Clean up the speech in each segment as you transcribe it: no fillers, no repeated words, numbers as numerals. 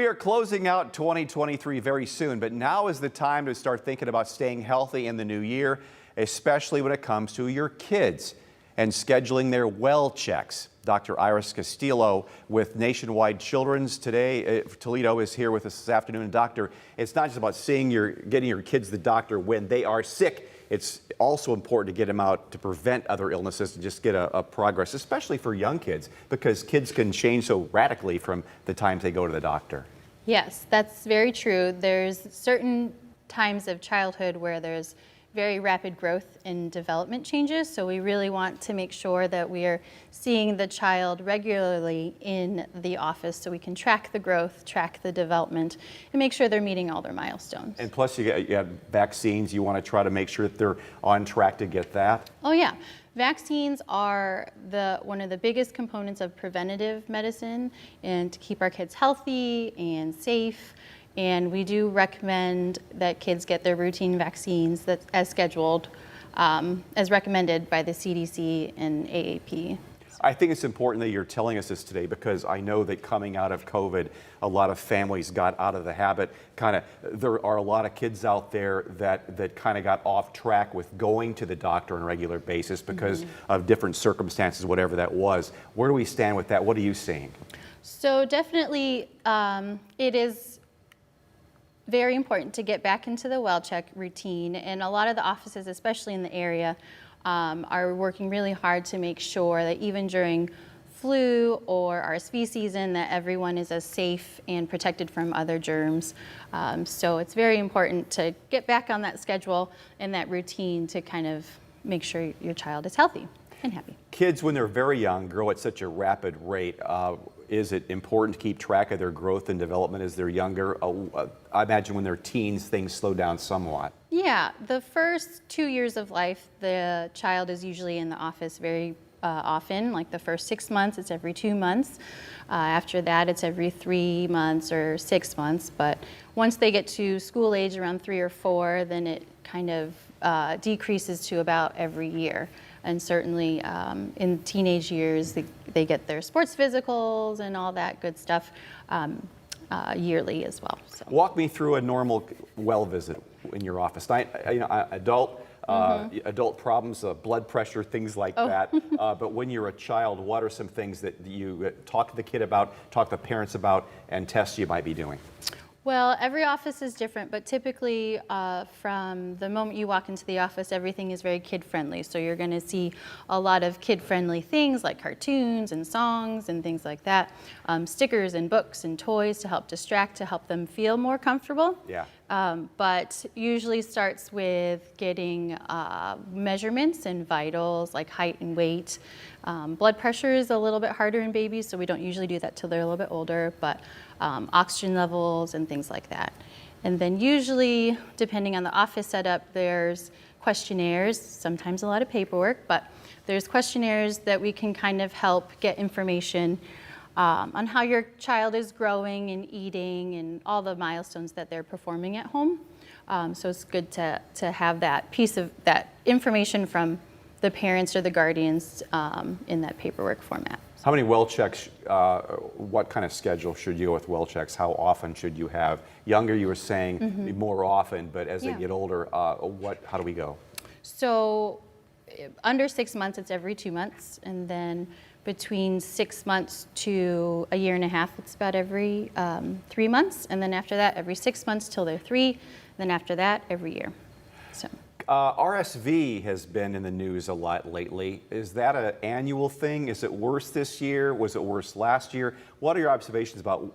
We are closing out 2023 very soon, but now is the time to start thinking about staying healthy in the new year, especially when it comes to your kids and scheduling their well checks. Dr. Iris Castillo with Nationwide Children's today. Toledo is here with us this afternoon. Doctor, it's not just about getting your kids the doctor when they are sick. It's also important to get them out to prevent other illnesses and just get a progress, especially for young kids, because kids can change so radically from the times they go to the doctor. Yes, that's very true. There's certain times of childhood where there's very rapid growth and development changes, so we really want to make sure that we are seeing the child regularly in the office so we can track the growth, track the development, and make sure they're meeting all their milestones. And plus you got vaccines. You want to try to make sure that they're on track to get that. Oh yeah, vaccines are one of the biggest components of preventative medicine and to keep our kids healthy and safe. And we do recommend that kids get their routine vaccines as scheduled, as recommended by the CDC and AAP. I think it's important that you're telling us this today because I know that coming out of COVID, a lot of families got out of the habit. There are a lot of kids out there that kind of got off track with going to the doctor on a regular basis because of different circumstances, whatever that was. Where do we stand with that? What are you seeing? So definitely it is very important to get back into the well check routine, and a lot of the offices, especially in the area, are working really hard to make sure that even during flu or RSV season that everyone is as safe and protected from other germs. So it's very important to get back on that schedule and that routine to kind of make sure your child is healthy and happy. Kids, when they're very young, grow at such a rapid rate. Is it important to keep track of their growth and development as they're younger? I imagine when they're teens, things slow down somewhat. Yeah, the first 2 years of life, the child is usually in the office very often. Like the first 6 months, it's every 2 months. After that, it's every 3 months or 6 months. But once they get to school age, around 3 or 4, then it kind of decreases to about every year. And certainly in teenage years, they get their sports physicals and all that good stuff yearly as well. So. Walk me through a normal well visit in your office. Adult problems, blood pressure, things like that. But when you're a child, what are some things that you talk to the kid about, talk to the parents about, and tests you might be doing? Well, every office is different, but typically from the moment you walk into the office, everything is very kid-friendly. So you're going to see a lot of kid-friendly things like cartoons and songs and things like that, stickers and books and toys to help distract, to help them feel more comfortable. Yeah. But usually starts with getting measurements and vitals like height and weight. Blood pressure is a little bit harder in babies, so we don't usually do that till they're a little bit older, but oxygen levels and things like that. And then usually, depending on the office setup, there's questionnaires, sometimes a lot of paperwork, but there's questionnaires that we can kind of help get information on how your child is growing and eating and all the milestones that they're performing at home. So it's good to have that piece of that information from the parents or the guardians in that paperwork format. How many well checks, what kind of schedule should you go with well checks? How often should you have? Younger, you were saying more often, but as they get older, how do we go? So under 6 months, it's every 2 months, and then between 6 months to a year and a half, it's about every 3 months, and then after that, every 6 months till they're 3, then after that, every year. So. RSV has been in the news a lot lately. Is that an annual thing? Is it worse this year? Was it worse last year? What are your observations about,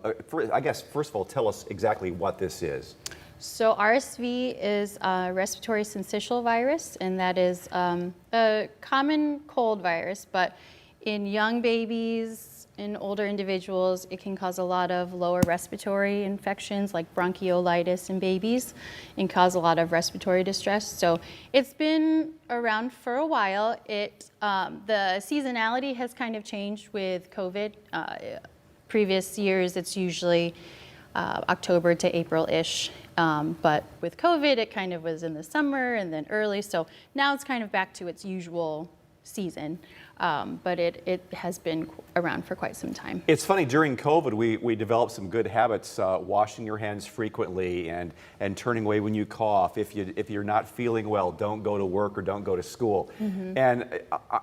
I guess, first of all, tell us exactly what this is. So RSV is a respiratory syncytial virus, and that is a common cold virus, but in young babies, in older individuals, it can cause a lot of lower respiratory infections like bronchiolitis in babies and cause a lot of respiratory distress. So it's been around for a while. The seasonality has kind of changed with COVID. Previous years, it's usually October to April-ish. But with COVID, it kind of was in the summer and then early. So now it's kind of back to its usual season, but it has been around for quite some time. It's funny, during COVID, we developed some good habits, washing your hands frequently and turning away when you cough. If you're not feeling well, don't go to work or don't go to school. And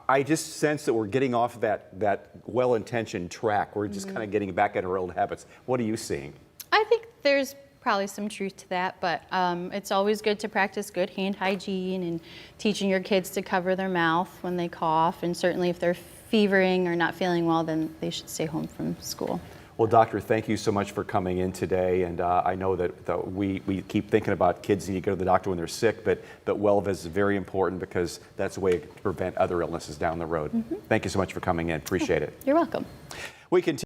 I just sense that we're getting off that well-intentioned track. We're just kind of getting back into our old habits. What are you seeing? I think there's probably some truth to that, but it's always good to practice good hand hygiene and teaching your kids to cover their mouth when they cough, and certainly if they're fevering or not feeling well, then they should stay home from school. Well, doctor, thank you so much for coming in today, and I know that we keep thinking about kids need to go to the doctor when they're sick, but well visit is very important because that's a way to prevent other illnesses down the road. Thank you so much for coming in. Appreciate it. You're welcome. We continue.